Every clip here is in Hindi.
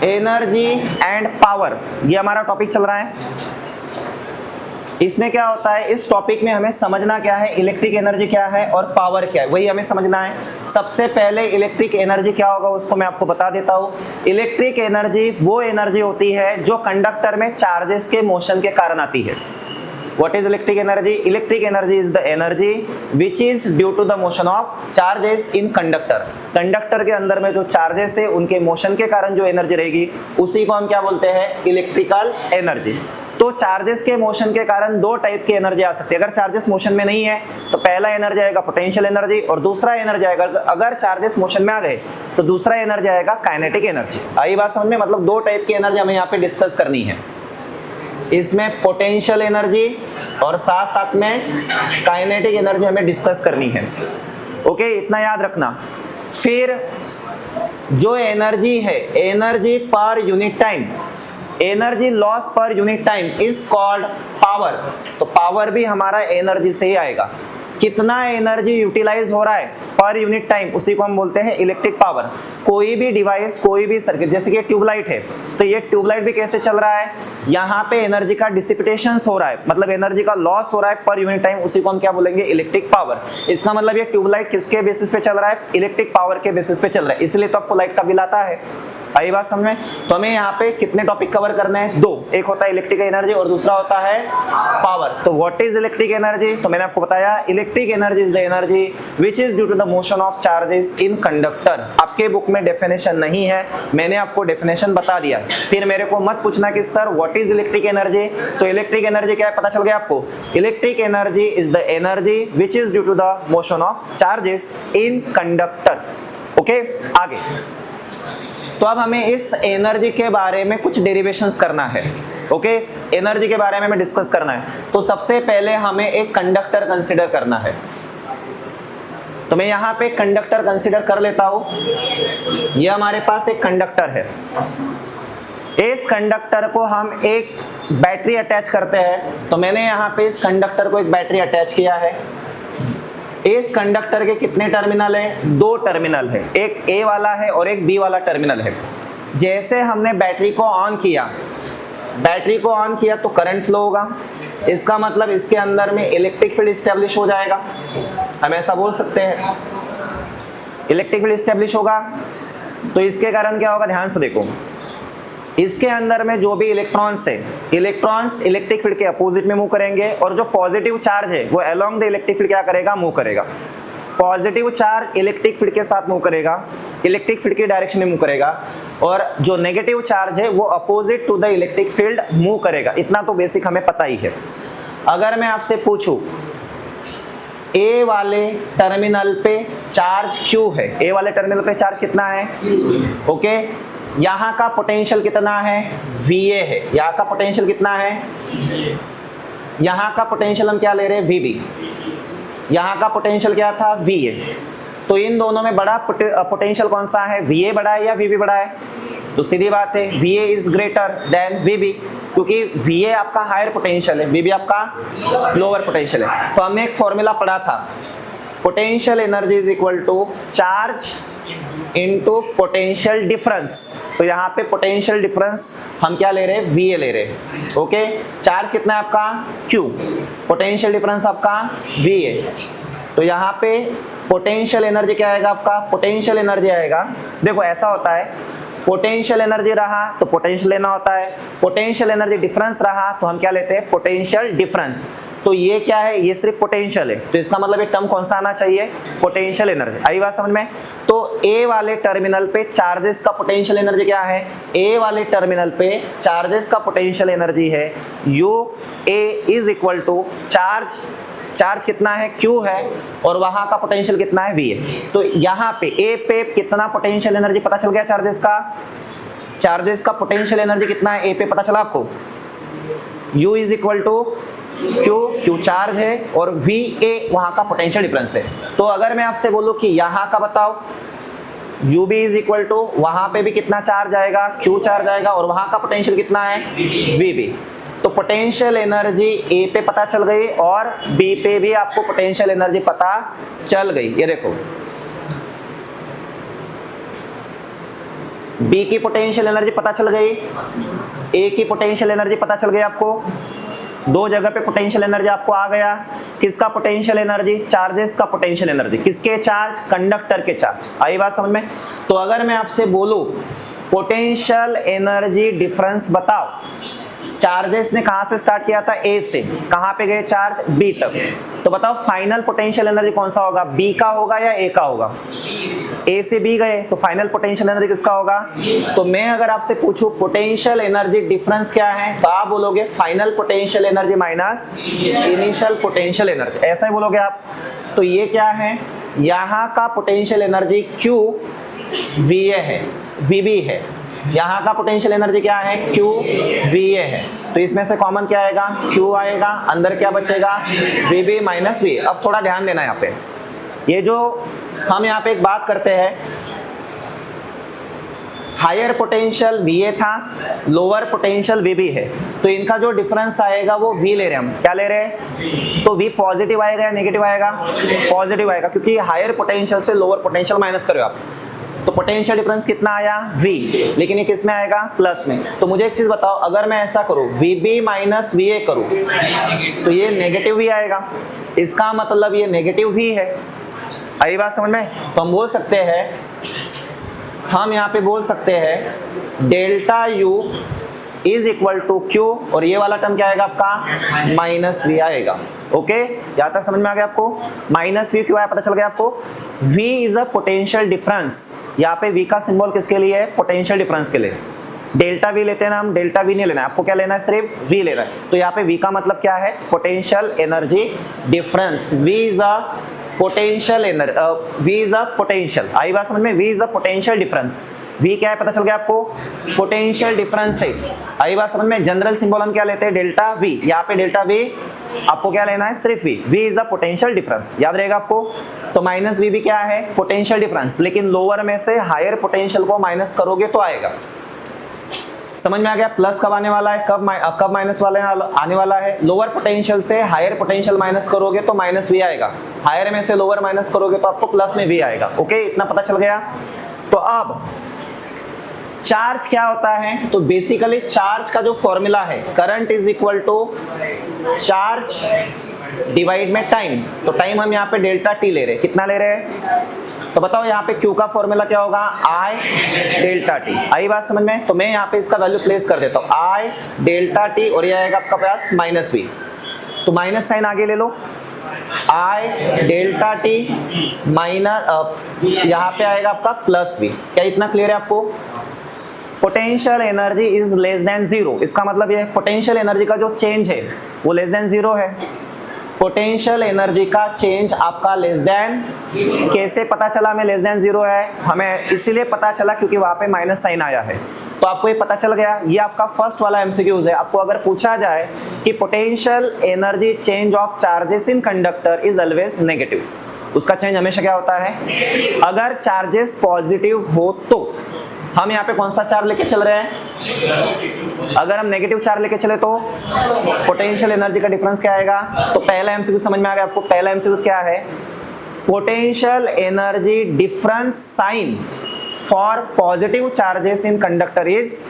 एनर्जी एंड पावर, ये हमारा टॉपिक चल रहा है। इसमें क्या होता है, इस टॉपिक में हमें समझना क्या है, इलेक्ट्रिक एनर्जी क्या है और पावर क्या है, वही हमें समझना है। सबसे पहले इलेक्ट्रिक एनर्जी क्या होगा उसको मैं आपको बता देता हूँ। इलेक्ट्रिक एनर्जी वो एनर्जी होती है जो कंडक्टर में चार्जेस के मोशन के कारण आती है। What is electric energy? Electric energy is the energy which is due to the motion of charges in conductor. Conductor के अंदर में जो चार्जेस है उनके मोशन के कारण जो एनर्जी रहेगी उसी को हम क्या बोलते हैं, इलेक्ट्रिकल एनर्जी। तो चार्जेस के मोशन के कारण दो टाइप की एनर्जी आ सकती है। अगर चार्जेस मोशन में नहीं है तो पहला एनर्जी आएगा पोटेंशियल एनर्जी और दूसरा एनर्जी आएगा, अगर चार्जेस मोशन में आ गए तो दूसरा एनर्जी आएगा काइनेटिक एनर्जी। आई बात समझ में? मतलब दो टाइप की एनर्जी हमें यहाँ पे डिस्कस करनी है। इसमें पोटेंशियल एनर्जी और साथ साथ में काइनेटिक एनर्जी हमें डिस्कस करनी है। ओके, इतना याद रखना। फिर जो एनर्जी है, एनर्जी पर यूनिट टाइम, एनर्जी लॉस पर unit time is called power. तो पावर भी हमारा एनर्जी से ही आएगा। कितना एनर्जी यूटिलाइज हो रहा है पर यूनिट टाइम, उसी को हम बोलते हैं इलेक्ट्रिक पावर। कोई भी डिवाइस, कोई भी सर्किट, जैसे कि ट्यूबलाइट है तो ये ट्यूबलाइट भी कैसे चल रहा है, यहाँ पे एनर्जी का डिसिपिटेशन हो रहा है, मतलब एनर्जी का लॉस हो रहा है पर यूनिट टाइम, उसी को हम क्या बोलेंगे, इलेक्ट्रिक पावर। इसका मतलब ये ट्यूबलाइट किसके बेसिस पे चल रहा है, इलेक्ट्रिक पावर के बेसिस पे चल रहा है, इसलिए तो आपको लाइट का बिल आता है। आई बात समझ में? तो हमें यहाँ पे कितने टॉपिक कवर करने हैं, दो। एक होता है इलेक्ट्रिक एनर्जी और दूसरा होता है पावर। तो व्हाट इज इलेक्ट्रिक एनर्जी? तो मैंने आपको बताया electric energy is the energy which is due to the motion of charges in conductor. आपके बुक में डेफिनेशन नहीं है, मैंने आपको डेफिनेशन बता दिया। फिर मेरे को मत पूछना कि sir what is electric energy. तो इलेक्ट्रिक एनर्जी क्या है पता चल गया आपको। Electric energy is the energy which is due to the motion of charges in conductor. Okay, आगे। तो अब हमें इस एनर्जी के बारे में कुछ डेरिवेशंस करना है। ओके, एनर्जी के बारे में हमें डिस्कस करना है। तो सबसे पहले हमें एक कंडक्टर कंसीडर करना है। तो मैं यहाँ पे कंडक्टर कंसीडर कर लेता हूँ। ये हमारे पास एक कंडक्टर है। इस कंडक्टर को हम एक बैटरी अटैच करते हैं। तो मैंने यहाँ पे इस कंडक्टर को एक बैटरी अटैच किया है। इस कंडक्टर के कितने टर्मिनल है, दो टर्मिनल है, एक ए वाला है और एक बी वाला टर्मिनल है। जैसे हमने बैटरी को ऑन किया, बैटरी को ऑन किया तो करंट फ्लो होगा। इसका मतलब इसके अंदर में इलेक्ट्रिक फील्ड स्टैब्लिश हो जाएगा, हम ऐसा बोल सकते हैं। इलेक्ट्रिक फील्ड स्टैब्लिश होगा तो इसके कारण क्या होगा, ध्यान से देखो। इसके अंदर में जो भी इलेक्ट्रॉन्स है, इलेक्ट्रॉन्स इलेक्ट्रिक फील्ड के अपोजिट में मूव करेंगे और जो पॉजिटिव चार्ज है वो अलोंग द इलेक्ट्रिक फील्ड क्या करेगा, मूव करेगा। पॉजिटिव चार्ज इलेक्ट्रिक फील्ड के साथ मूव करेगा, इलेक्ट्रिक फील्ड की डायरेक्शन में मूव करेगा, और जो नेगेटिव चार्ज है वो opposite to the electric field move करेगा। इतना तो बेसिक हमें पता ही है। अगर मैं आपसे पूछूं ए वाले टर्मिनल पे चार्ज Q है, ए वाले टर्मिनल पे चार्ज कितना है, ओके, यहाँ का पोटेंशियल कितना है, VA है। यहाँ का पोटेंशियल कितना है, यहाँ का पोटेंशियल हम क्या ले रहे हैं, VB। यहाँ का पोटेंशियल क्या था, VA। तो इन दोनों में बड़ा पोटेंशियल कौन सा है, VA बड़ा है या VB बड़ा है? तो सीधी बात है VA is greater than VB, क्योंकि VA आपका हायर पोटेंशियल है, VB आपका लोअर पोटेंशियल है। तो हमने एक फॉर्मूला पढ़ा था, potential energy is equal to charge into potential difference. तो यहाँ पे पोटेंशियल डिफरेंस हम क्या ले रहे हैं, VA ले रहे हैं। ओके, चार्ज कितना है आपका, Q, पोटेंशियल डिफरेंस आपका VA। तो यहाँ पे पोटेंशियल एनर्जी क्या आएगा आपका, पोटेंशियल एनर्जी आएगा, देखो ऐसा होता है, पोटेंशियल एनर्जी रहा तो पोटेंशियल लेना होता है, पोटेंशियल एनर्जी डिफरेंस रहा तो हम क्या लेते हैं, पोटेंशियल डिफरेंस। तो ये क्या है, ये सिर्फ पोटेंशियल है, तो इसका मतलब ये टर्म कौन सा आना चाहिए, पोटेंशियल एनर्जी। आई बात समझ में? तो ए वाले टर्मिनल पे चार्जेस का पोटेंशियल एनर्जी क्या है, ए वाले टर्मिनल पे चार्जेस का पोटेंशियल एनर्जी है UA is equal to charge, charge कितना है, Q है, और वहां का पोटेंशियल कितना है, VA। तो यहाँ पे ए पे कितना पोटेंशियल एनर्जी पता चल गया, चार्जेस का, चार्जेस का पोटेंशियल एनर्जी कितना है ए पे पता चला आपको, U is equal to Q charge है और VA वहां का पोटेंशियल डिफरेंस है। तो अगर मैं आपसे बोलूं कि यहाँ का बताओ, UB इज इक्वल टू, वहां पे भी कितना चार्ज आएगा, Q चार्ज आएगा, और वहां का पोटेंशियल कितना है, VB। तो पोटेंशियल एनर्जी ए पे पता चल गई और बी पे भी आपको पोटेंशियल एनर्जी पता चल गई। ये देखो बी की पोटेंशियल एनर्जी पता चल गई, ए की पोटेंशियल एनर्जी पता चल गई आपको, दो जगह पे पोटेंशियल एनर्जी आपको आ गया। किसका पोटेंशियल एनर्जी? चार्जेस का पोटेंशियल एनर्जी। किसके चार्ज? कंडक्टर के चार्ज। आई बात समझ में? तो अगर मैं आपसे बोलूं पोटेंशियल एनर्जी डिफरेंस बताओ, चार्जेस ने कहां से स्टार्ट किया था? ए से। कहां पे गए चार्ज? बी तक। तो बताओ फाइनल पोटेंशियल एनर्जी कौन सा होगा? बी का होगा या ए का होगा? ए से बी गए तो फाइनल पोटेंशियल एनर्जी किसका होगा? तो मैं अगर आपसे पूछूं पोटेंशियल एनर्जी डिफरेंस क्या है, तो आप बोलोगे final potential energy minus initial potential energy, ऐसा ही बोलोगे आप। तो ये क्या है? यहाँ का पोटेंशियल एनर्जी Q VA है, VB है। यहाँ का पोटेंशियल एनर्जी क्या है? Q VA है। तो इसमें से कॉमन क्या आएगा? Q आएगा, अंदर क्या बचेगा? VB minus VA। अब थोड़ा ध्यान देना यहाँ पे, ये जो हम यहाँ पे एक बात करते हैं, हायर पोटेंशियल VA था, लोअर पोटेंशियल VB है, तो इनका जो डिफरेंस आएगा वो V ले रहे हैं हम। क्या ले रहे हैं? तो V पॉजिटिव आएगा या नेगेटिव आएगा? पॉजिटिव आएगा, क्योंकि हायर पोटेंशियल से लोअर पोटेंशियल माइनस करो आप, तो पोटेंशियल डिफरेंस कितना आया? V। लेकिन ये किस में आएगा? प्लस में। तो मुझे एक चीज बताओ, अगर मैं ऐसा करूं VB माइनस VA करूं तो ये नेगेटिव ही आएगा, इसका मतलब ये नेगेटिव ही है। आई बात समझ में? तो हम बोल सकते हैं, हम यहाँ पे बोल सकते हैं delta U is equal to Q, और ये वाला टर्म क्या आएगा आपका? माइनस V आएगा। ओके, यहाँ तक समझ में आ गया आपको? माइनस V क्यों आया पता चल गया आपको? V is a potential difference. यहाँ पे V का सिंबल किसके लिए है? पोटेंशियल डिफरेंस के लिए। डेल्टा V लेते हैं ना हम, डेल्टा V नहीं लेना है आपको, क्या लेना है? सिर्फ V लेना है। तो यहाँ पे V का मतलब क्या है? Potential energy difference. V is a potential energy, V is a potential. आई बात समझ में? V is a potential difference. V क्या है पता चल गया आपको? पोटेंशियल डिफरेंस है। आई बात समझ में? जनरल सिंबल हम क्या लेते हैं? Delta V। यहाँ पे डेल्टा V आपको क्या लेना है? सिर्फ V। V is a potential difference, याद रहेगा आपको? तो माइनस V भी क्या है? पोटेंशियल डिफरेंस, लेकिन लोअर में से हायर पोटेंशियल को माइनस करोगे तो आएगा। समझ में आ गया? प्लस कब आने वाला है? कब माइनस वाले आने वाला है? लोअर पोटेंशियल से हायर पोटेंशियल माइनस करोगे तो माइनस V आएगा, हायर में से लोअर माइनस करोगे तो आपको प्लस में V आएगा। ओके, इतना पता चल गया? तो अब चार्ज क्या होता है? तो बेसिकली चार्ज का जो फॉर्मूला है, current is equal to charge divide में टाइम। तो टाइम हम यहाँ पे डेल्टा T ले रहे हैं। कितना ले रहे हैं? तो बताओ यहाँ पे Q का फॉर्मूला क्या होगा? I delta T। आई बात समझ में? तो मैं यहाँ पे इसका वैल्यू प्लेस कर देता हूँ, I डेल्टा T, और ये आएगा आपका पास माइनस V। तो माइनस साइन आगे ले लो, I डेल्टा T माइनस, यहाँ पे आएगा आपका प्लस V। क्या इतना क्लियर है आपको? Potential energy is less than zero, इसका मतलब ये पोटेंशियल एनर्जी का जो चेंज है वो लेस देन जीरो है। पोटेंशियल एनर्जी का चेंज आपका लेस देन, कैसे पता चला हमें लेस देन जीरो है? हमें इसीलिए पता चला क्योंकि वहां पे माइनस साइन आया है। तो आपको ये पता चल गया। ये आपका फर्स्ट वाला एमसीक्यूज है। आपको अगर पूछा जाए कि potential energy change of charges in conductor is always negative, उसका चेंज हमेशा क्या होता है? अगर चार्जेस पॉजिटिव हो तो हम यहाँ पे कौन सा चार्ज लेके चल रहे हैं? अगर हम नेगेटिव चार्ज लेके चले तो पोटेंशियल एनर्जी का डिफरेंस क्या आएगा? तो पहला एमसीक्यू समझ में आ गया आपको? पहला एमसीक्यू क्या है? Potential energy difference sign for positive charges in conductor is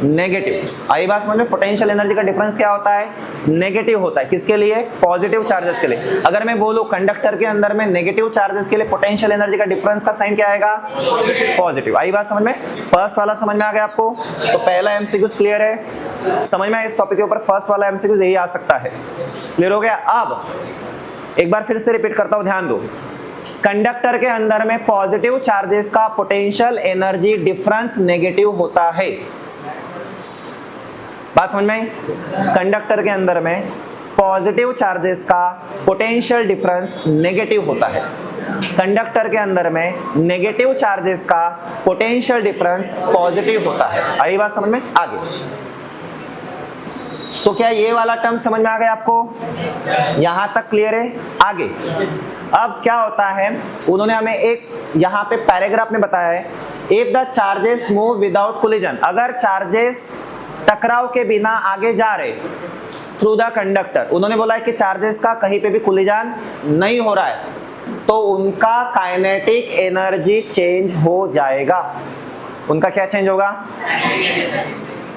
negative. आई बात समझ में? पोटेंशियल एनर्जी का डिफरेंस क्या होता है? नेगेटिव होता है। किसके लिए? पॉजिटिव चार्जेस के लिए। अगर मैं बोलूं कंडक्टर के अंदर में नेगेटिव चार्जेस के लिए पोटेंशियल एनर्जी का डिफरेंस का साइन क्या आएगा? पॉजिटिव। आई बात समझ में? फर्स्ट वाला समझ में आ गया आपको? तो पहला एमसीक्यू क्लियर है? समझ में? इस टॉपिक के ऊपर फर्स्ट वाला एमसीक्यू यही आ सकता है। क्लियर हो गया? अब एक बार फिर से रिपीट करता हूं, ध्यान दो। कंडक्टर के अंदर में पॉजिटिव चार्जेस का पोटेंशियल एनर्जी डिफरेंस नेगेटिव होता है। बात समझ में? कंडक्टर के अंदर में पॉजिटिव चार्जेस का पोटेंशियल डिफरेंस नेगेटिव होता है। कंडक्टर के अंदर में नेगेटिव चार्जेस का पोटेंशियल डिफरेंस पॉजिटिव होता है। आई बात समझ में? आगे तो क्या ये वाला टर्म समझ में आ गया आपको? यहां तक क्लियर है? आगे अब क्या होता है, उन्होंने हमें एक यहाँ पे पैराग्राफ में बताया है, if the charges move without collision, अगर चार्जेस टकराव के बिना आगे जा रहे थ्रू द कंडक्टर, उन्होंने बोला है कि चार्जेस का कहीं पे भी कोलिजन नहीं हो रहा है तो उनका काइनेटिक एनर्जी चेंज हो जाएगा। उनका क्या चेंज होगा?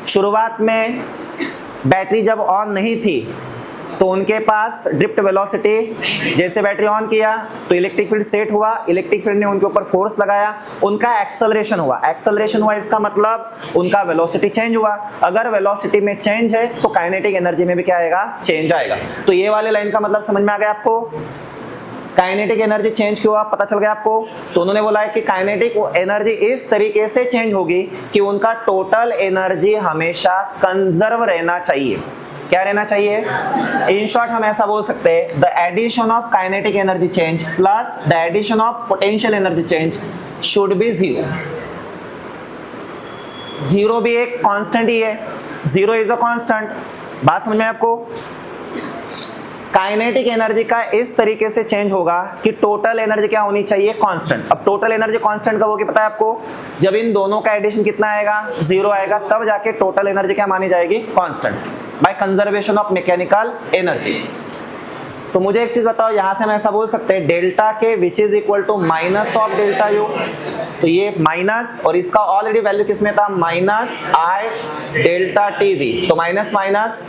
शुरुआत में बैटरी जब ऑन नहीं थी तो उनके पास ड्रिफ्ट वेलोसिटी, जैसे बैटरी ऑन किया तो इलेक्ट्रिक फील्ड सेट हुआ, इलेक्ट्रिक फील्ड ने उनके ऊपर फोर्स लगाया, उनका एक्सेलरेशन हुआ। एक्सेलरेशन हुआ इसका मतलब उनका वेलोसिटी चेंज हुआ। अगर वेलोसिटी में चेंज है तो काइनेटिक एनर्जी में भी क्या आएगा? चेंज आएगा। तो ये वाले लाइन का मतलब समझ में आ गया आपको? काइनेटिक एनर्जी चेंज क्यों हुआ पता चल गया आपको? तो उन्होंने बोला है कि काइनेटिक एनर्जी इस तरीके से चेंज होगी कि उनका टोटल एनर्जी हमेशा कंजर्व रहना चाहिए। क्या रहना चाहिए? इन शॉर्ट हम ऐसा बोल सकते हैं, the addition of kinetic energy change plus the addition of potential energy change should be zero. Zero भी एक कांस्टेंट ही है, जीरो इज अ कांस्टेंट। बात समझ में आपको? काइनेटिक एनर्जी का इस तरीके से चेंज होगा कि टोटल एनर्जी क्या होनी चाहिए? कांस्टेंट। अब टोटल एनर्जी कांस्टेंट कब होगी पता है आपको? जब इन दोनों का एडिशन कितना आएगा? जीरो आएगा, तब जाके टोटल एनर्जी क्या मानी जाएगी? Constant, by conservation of mechanical energy. तो मुझे एक चीज बताओ, यहां से हम ऐसा बोल सकते हैं delta K which is equal to minus of delta U. तो ये माइनस और इसका ऑलरेडी वैल्यू किसमें था? Minus I delta T V. तो माइनस माइनस,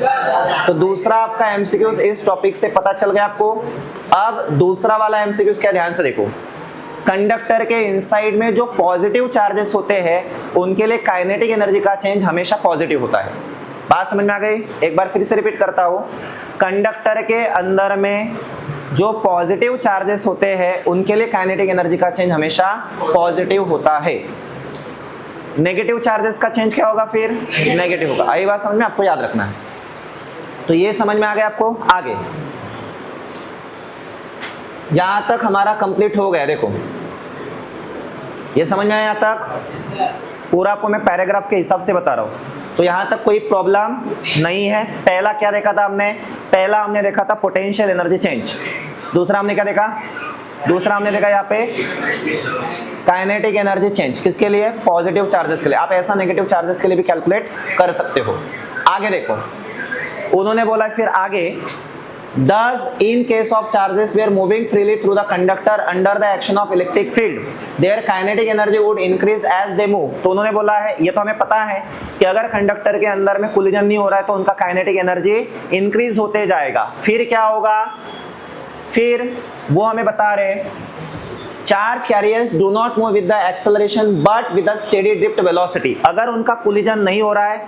तो दूसरा आपका एमसीक्यूज इस टॉपिक से पता चल गया आपको। अब दूसरा वाला एमसीक्यूज क्या, ध्यान से देखो। कंडक्टर के इनसाइड में जो पॉजिटिव चार्जेस होते हैं उनके लिए काइनेटिक एनर्जी का चेंज हमेशा पॉजिटिव होता है। बात समझ में आ गई? एक बार फिर से रिपीट करता हूं, कंडक्टर के अंदर में जो पॉजिटिव चार्जेस होते हैं उनके लिए काइनेटिक एनर्जी का चेंज हमेशा पॉजिटिव होता है। नेगेटिव चार्जेस का चेंज क्या होगा? फिर नेगेटिव होगा। आई बात समझ में? आपको याद रखना है। तो ये समझ में आ गया आपको? आगे यहां तक हमारा कंप्लीट हो गया। देखो ये समझ में आया यहां तक? पूरा आपको मैं पैराग्राफ के हिसाब से बता रहा हूं। तो यहां तक कोई प्रॉब्लम नहीं है। पहला क्या देखा था हमने? पहला हमने देखा था पोटेंशियल एनर्जी चेंज। दूसरा हमने क्या देखा? दूसरा हमने देखा यहाँ पे काइनेटिक एनर्जी चेंज। किसके लिए? पॉजिटिव चार्जेस के लिए। आप ऐसा नेगेटिव चार्जेस के लिए भी कैलकुलेट कर सकते हो। आगे देखो, उन्होंने बोला फिर आगे, Thus, in case of charges were moving freely through the conductor under the action of electric field, their kinetic energy would increase as they move। तो उन्होंने बोला है, ये तो हमें पता है कि अगर कंडक्टर के अंदर में कोलिजन नहीं हो रहा है तो उनका काइनेटिक एनर्जी इंक्रीज होते जाएगा। फिर क्या होगा? फिर वो हमें बता रहे, charge carriers do not move with the acceleration but with the steady drift velocity. अगर उनका कोलिजन नहीं हो रहा है,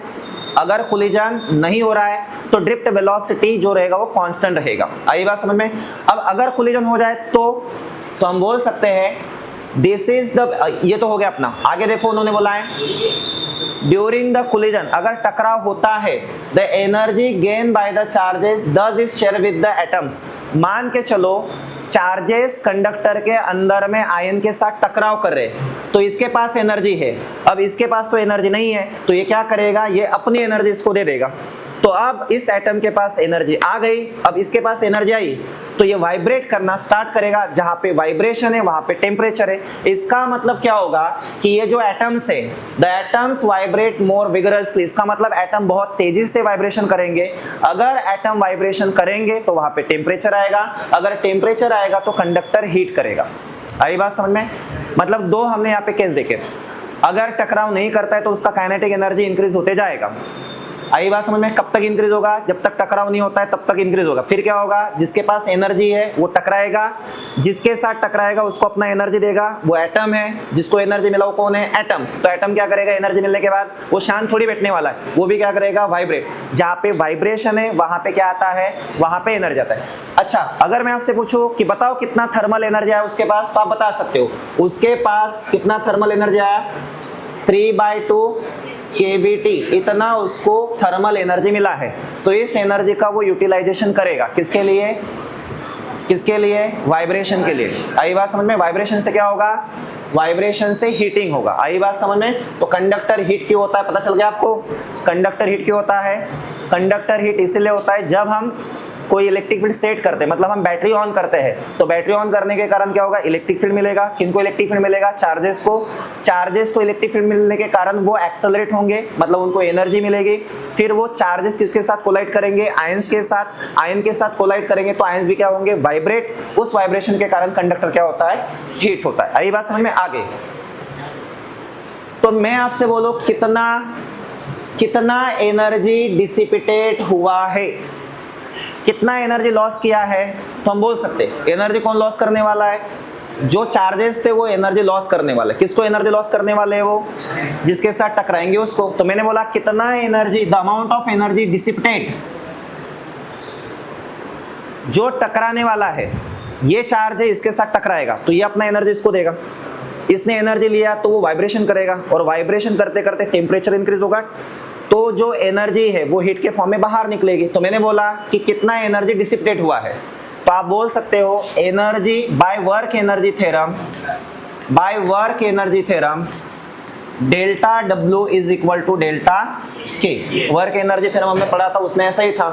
अगर कोलिजन नहीं हो रहा है तो ड्रिफ्ट वेलोसिटी जो रहेगा वो कांस्टेंट रहेगा। आई बात समझ में? अब अगर कोलिजन हो जाए तो हम बोल सकते हैं दिस इज द, ये तो हो गया अपना। आगे देखो उन्होंने बोला है ड्यूरिंग द कोलिजन, अगर टकराव होता है, the energy gain by the charges does is share with the atoms. मान के चलो चार्जेस कंडक्टर के अंदर में आयन के साथ टकराव कर रहे, तो इसके पास एनर्जी है, अब इसके पास तो एनर्जी नहीं है, तो ये क्या करेगा? ये अपनी एनर्जी इसको दे देगा। तो अब इस एटम के पास एनर्जी आ गई, अब इसके पास एनर्जी आई तो ये वाइब्रेट करना स्टार्ट करेगा। जहां पे वाइब्रेशन है वहां पे टेम्परेचर है। इसका मतलब क्या होगा कि ये जो एटम्स है, the atoms vibrate more vigorously. इसका मतलब एटम बहुत तेजी से वाइब्रेशन करेंगे। अगर एटम वाइब्रेशन करेंगे तो वहां पे टेम्परेचर आएगा, अगर टेम्परेचर आएगा तो कंडक्टर हीट करेगा। आई बात समझ में? मतलब दो हमने यहाँ पे केस देखे। अगर टकराव नहीं करता है तो उसका काइनेटिक एनर्जी इंक्रीज होते जाएगा। आई बात समझ में? कब तक इंक्रीज होगा? जब तक टकराव नहीं होता है तब तक इंक्रीज होगा। फिर क्या होगा? जिसके पास एनर्जी है वो टकराएगा, जिसके साथ टकराएगा उसको अपना एनर्जी देगा, वो एटम है। जिसको एनर्जी मिला वो कौन है? एटम। तो एटम क्या करेगा? एनर्जी मिलने के बाद वो शांत थोड़ी बैठने वाला है, वो भी क्या करेगा? वाइब्रेट। जहाँ पे वाइब्रेशन है वहां पे क्या आता है? वहां पे एनर्जी आता है। अच्छा, अगर मैं आपसे पूछूं कि बताओ कितना थर्मल एनर्जी आया उसके पास, तो आप बता सकते हो उसके पास कितना थर्मल एनर्जी आया? 3/2 kBT, इतना उसको थर्मल एनर्जी मिला है। तो इस एनर्जी का वो यूटिलाइजेशन करेगा किसके लिए? किसके लिए? वाइब्रेशन के लिए। आई बात समझ में? वाइब्रेशन से क्या होगा? वाइब्रेशन से हीटिंग होगा। आई बात समझ में? तो कंडक्टर हीट क्यों होता है पता चल गया आपको? कंडक्टर हीट क्यों होता है? कंडक्टर हीट इसलिए होता है जब हम कोई इलेक्ट्रिक फील्ड सेट करते हैं, मतलब हम बैटरी ऑन करते हैं, तो बैटरी ऑन करने के कारण क्या होगा? इलेक्ट्रिक फील्ड मिलेगा। किनको इलेक्ट्रिक फील्ड मिलेगा? चार्जेस को। चार्जेस को इलेक्ट्रिक फील्ड मिलने के कारण वो एक्सेलरेट होंगे, मतलब उनको एनर्जी मिलेगी। फिर वो चार्जेस किसके साथ कोलाइड करेंगे? आयंस के साथ। आयन के साथ कोलाइड करेंगे तो आयंस भी क्या होंगे? वाइब्रेट। उस वाइब्रेशन के कारण कंडक्टर क्या होता है? हीट होता है। आई बात समझ में? आगे तो मैं आपसे बोलो कितना एनर्जी डिसिपेटेट हुआ है, कितना एनर्जी लॉस किया है, तो हम बोल सकते एनर्जी कौन लॉस करने वाला है, जो चार्जेस थे वो एनर्जी लॉस करने वाले। किसको एनर्जी लॉस करने वाले हैं? वो जिसके साथ टकराएंगे उसको। तो मैंने बोला कितना energy, the amount of energy dissipated, जो टकराने वाला है, ये चार्ज है, इसके साथ टकराएगा तो ये अपना एनर्जी इसको देगा। इसने एनर्जी लिया तो वो वाइब्रेशन करेगा, और वाइब्रेशन करते करते टेम्परेचर इंक्रीज होगा, तो जो एनर्जी है वो हीट के फॉर्म में बाहर निकलेगी। तो मैंने बोला कि कितना एनर्जी डिसिपेट हुआ है, तो आप बोल सकते हो energy by work energy theorem delta W is equal to delta K। Work energy theorem हमने पढ़ा था, उसमें ऐसा ही था,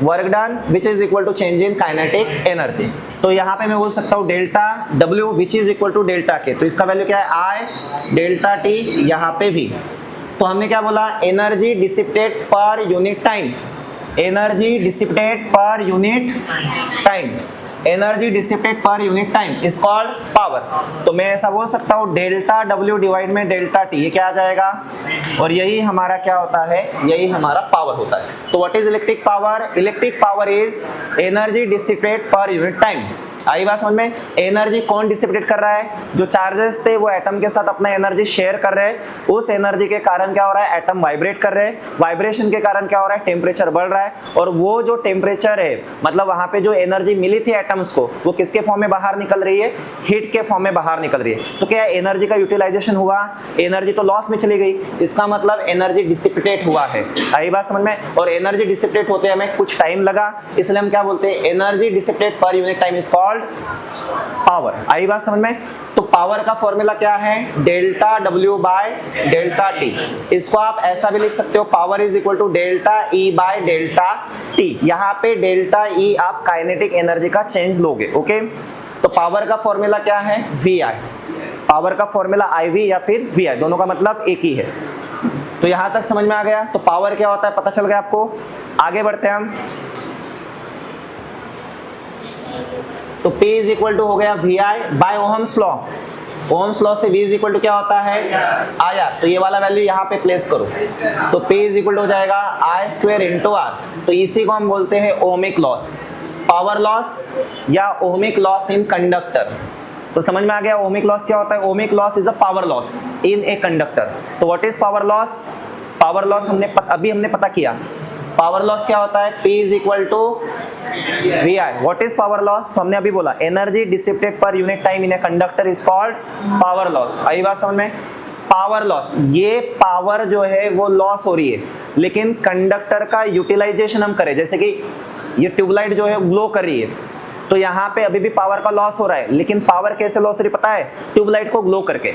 work done which is equal to change in kinetic energy. तो यहाँ पे मैं बोल सकता हूँ delta W which is equal to delta K। तो इसका वैल्यू क्या है? I delta T। यहाँ पे भी तो हमने क्या बोला, energy dissipated per unit time, energy dissipated per unit time, energy dissipated per unit time is called power. तो मैं ऐसा बोल सकता हूँ डेल्टा W डिवाइड में डेल्टा T, ये क्या आ जाएगा, और यही हमारा क्या होता है, यही हमारा पावर होता है। तो what is electric power? Electric power is energy dissipated per unit time. आई बात समझ में? एनर्जी कौन डिसिपेट कर रहा है? जो चार्जेस थे वो एटम के साथ अपना एनर्जी शेयर कर रहे हैं, उस एनर्जी के कारण क्या हो रहा है, एटम वाइब्रेट कर रहे हैं, वाइब्रेशन के कारण क्या हो रहा है, टेम्परेचर बढ़ रहा है, और वो जो टेम्परेचर है, मतलब वहां पे जो एनर्जी मिली थी एटम्स को, वो किसके फॉर्म में बाहर निकल रही है, हीट के फॉर्म में बाहर निकल रही है। तो क्या एनर्जी का यूटिलाइजेशन हुआ, एनर्जी तो लॉस में चली गई, इसका मतलब एनर्जी डिसिपेटेट हुआ है। आई बात समझ में? और एनर्जी डिसिपेटेट होते हमें कुछ टाइम लगा, इसलिए हम क्या बोलते हैं, energy dissipated per unit time is called power. आई बात समझ में? तो पावर का फॉर्मूला क्या है, delta W by delta T। इसको आप ऐसा भी लिख सकते हो, power is equal to delta E by delta T। यहाँ पे डेल्टा E आप काइनेटिक एनर्जी का चेंज लोगे, ओके। तो पावर का फॉर्मूला क्या है, VI। पावर का फॉर्मूला IV या फिर VI, दोनों का मतलब एक ही है। तो यहाँ तक समझ में आ गया। तो पावर क्या होता है पता चल गया आपको। आगे बढ़ते हैं हम। तो P इज इक्वल टू हो गया VI by Ohm's law. Ohm's law से V इज इक्वल टू क्या होता है, IR। तो ये वाला वैल्यू यहाँ पे प्लेस करो, तो P इज इक्वल टू हो जाएगा I स्क्वायर इंटू R। तो इसी को हम बोलते हैं ओमिक लॉस, पावर लॉस या ओमिक लॉस इन कंडक्टर। तो समझ में आ गया ओमिक लॉस क्या होता है। Ohmic loss is a power loss in a conductor. तो what is power loss? Power loss हमने पता किया। पावर लॉस क्या होता है, P is equal to VI। What is power loss? तो हमने अभी बोला energy dissipated per unit time in a conductor is called power loss. आई बात समझ में? पावर लॉस, ये पावर जो है वो लॉस हो रही है, लेकिन कंडक्टर का यूटिलाइजेशन हम करें, जैसे कि ये ट्यूबलाइट जो है ग्लो कर रही है, तो यहाँ पे अभी भी पावर का लॉस हो रहा है, लेकिन पावर कैसे लॉस हो रही पता है, ट्यूबलाइट को ग्लो करके।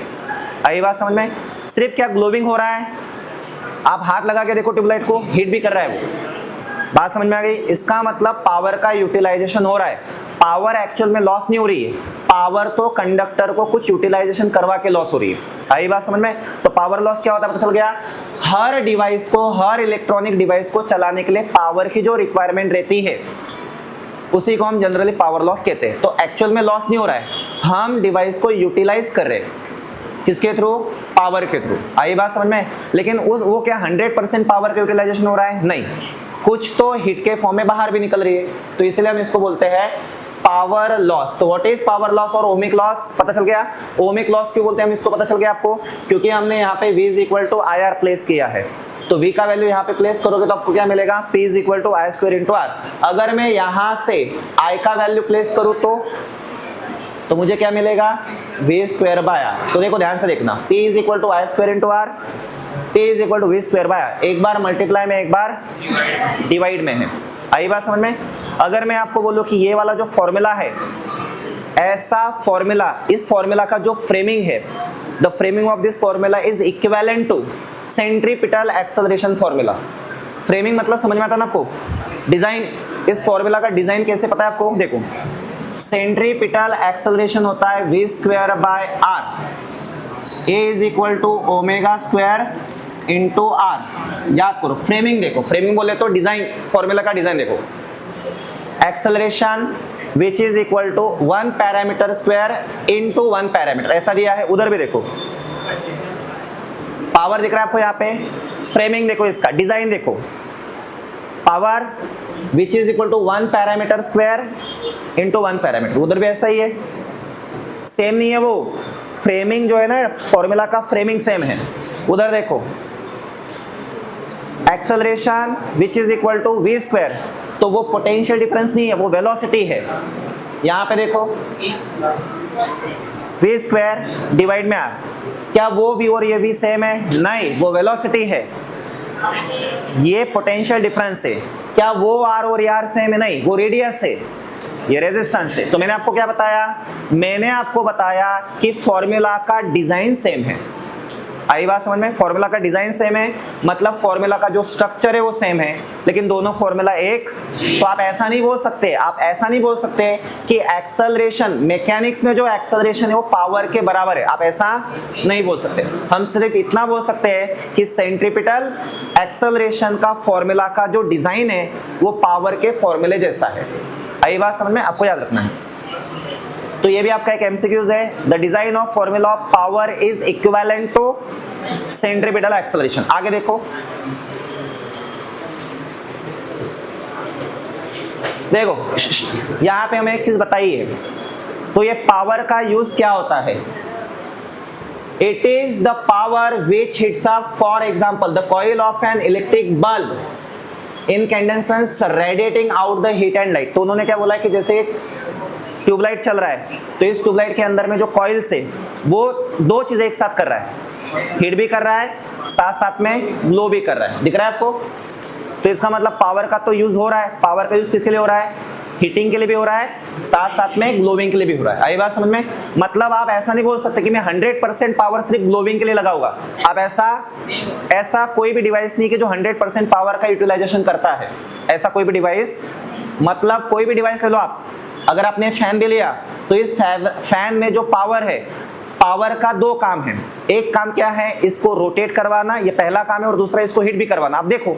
आई बात समझ में? सिर्फ क्या ग्लोविंग हो रहा है, आप हाथ लगा के देखो ट्यूबलाइट को, हीट भी कर रहा है वो। बात समझ में आ गई? इसका मतलब पावर का यूटिलाइजेशन हो रहा है। पावर एक्चुअल में लॉस नहीं हो रही है, पावर तो कंडक्टर को कुछ यूटिलाइजेशन करवा के लॉस हो रही है। आई बात समझ में? तो पावर लॉस क्या होता है पता चल गया। हर डिवाइस को, हर इलेक्ट्रॉनिक डिवाइस को चलाने के लिए पावर की जो रिक्वायरमेंट रहती है, उसी को हम जनरली पावर लॉस कहते हैं। तो एक्चुअल में लॉस नहीं हो रहा है, हम डिवाइस को यूटिलाइज कर रहे हैं, किसके थ्रू, पावर के थ्रू। आई बात समझ में? लेकिन वो क्या 100% पावर का यूटिलाइजेशन हो रहा है? नहीं, कुछ तो हीट के फॉर्म में बाहर भी निकल रही है, तो इसलिए हम इसको बोलते हैं पावर लॉस। तो व्हाट इज पावर लॉस और ओमिक लॉस पता चल गया। ओमिक लॉस क्यों बोलते हैं हम इसको पता चल गया आपको, क्योंकि हमने यहाँ पे V is equal to IR place किया है। तो V का वैल्यू यहाँ पे प्लेस करोगे तो आपको क्या मिलेगा, P is equal to I square into R। अगर मैं यहाँ से I का वैल्यू प्लेस करूँ तो मुझे क्या मिलेगा, V स्क्वायर बाय R। तो देखो ध्यान से देखना, P is equal to I square into R, P is equal to V square by R। एक बार मल्टीप्लाई में, एक बार डिवाइड में है। आई बात समझ में? अगर मैं आपको बोलूं कि ये वाला जो फॉर्मूला है, ऐसा फॉर्मूला, इस फॉर्मूला का जो फ्रेमिंग है, the framing of this formula is equivalent to centripetal acceleration formula. Framing मतलब समझ में आता ना आपको, डिजाइन, इस फॉर्मूला का डिजाइन कैसे पता है आपको, देखो सेंट्रीपिटल एक्सेलरेशन होता है V square by R, A is equal to omega square into R। याद करो फ्रेमिंग, देखो फ्रेमिंग बोले तो डिजाइन, फॉर्मूला का डिजाइन देखो, acceleration which is equal to 1 parameter square into 1 parameter, ऐसा दिया है। उधर भी देखो पावर दिख रहा है आपको यहाँ पे, फ्रेमिंग देखो, इसका डिजाइन देखो, power which is equal to 1 parameter square into 1 parameter, उधर भी ऐसा ही है, सेम नहीं है वो, फ्रेमिंग जो है ना फॉर्मूला का फ्रेमिंग सेम है। उधर देखो acceleration which is equal to v square, तो वो पोटेंशियल डिफरेंस नहीं है, वो वेलोसिटी है। यहाँ पे देखो v स्क्वायर डिवाइड में r, क्या वो v और ये v सेम है? नहीं, वो वेलोसिटी है, ये पोटेंशियल डिफरेंस है। क्या वो r और ये r सेम है? नहीं, वो रेडियस है, ये रेजिस्टेंस है। तो मैंने आपको क्या बताया? मैंने आपको बताया कि फॉर्मूला का डिजाइन सेम है। आई बात समझ में? फॉर्मूला का डिजाइन सेम है मतलब फॉर्मूला का जो स्ट्रक्चर है वो सेम है, लेकिन दोनों फॉर्मूला एक। तो आप ऐसा नहीं बोल सकते, आप ऐसा नहीं बोल सकते कि एक्सेलरेशन, मैकेनिक्स में जो एक्सेलरेशन है वो पावर के बराबर है, आप ऐसा नहीं बोल सकते। हम सिर्फ इतना बोल सकते हैं कि सेंट्रीपिटल एक्सेलरेशन का फॉर्मूला का जो डिजाइन है वो पावर के फॉर्मूले जैसा है। आई बात समझ में? आपको याद रखना है। तो ये भी आपका एक एमसीक्यूज है, the design of formula of power is equivalent to centripetal acceleration. आगे देखो, देखो यहां पे हमें एक चीज बताइए, तो ये पावर का यूज क्या होता है? It is the power which heats up, for example the coil of an electric bulb incandescence radiating out the heat and light. तो उन्होंने क्या बोला कि जैसे ट्यूबलाइट चल रहा है, तो इस ट्यूबलाइट के अंदर में जो कॉइल्स है वो दो चीजें एक साथ कर रहा है, हीट भी कर रहा है, साथ साथ में ग्लो भी कर रहा है। दिख रहा है आपको? तो इसका मतलब पावर का तो यूज हो रहा है। पावर का यूज किसके लिए हो रहा है? हीटिंग के लिए भी हो रहा है, साथ साथ में ग्लोविंग के लिए भी हो रहा है। आई बात समझ में? मतलब आप ऐसा नहीं बोल सकते कि मैं 100% पावर सिर्फ ग्लोविंग के लिए लगाऊंगा। आप ऐसा कोई भी डिवाइस नहीं कि जो 100% पावर का यूटिलाइजेशन करता है, ऐसा कोई भी डिवाइस। मतलब कोई भी डिवाइस ले लो आप, अगर आपने फैन भी लिया तो इस फैन में जो पावर है, पावर का दो काम है। एक काम क्या है? इसको रोटेट करवाना, ये पहला काम है, और दूसरा इसको हीट भी करवाना। आप देखो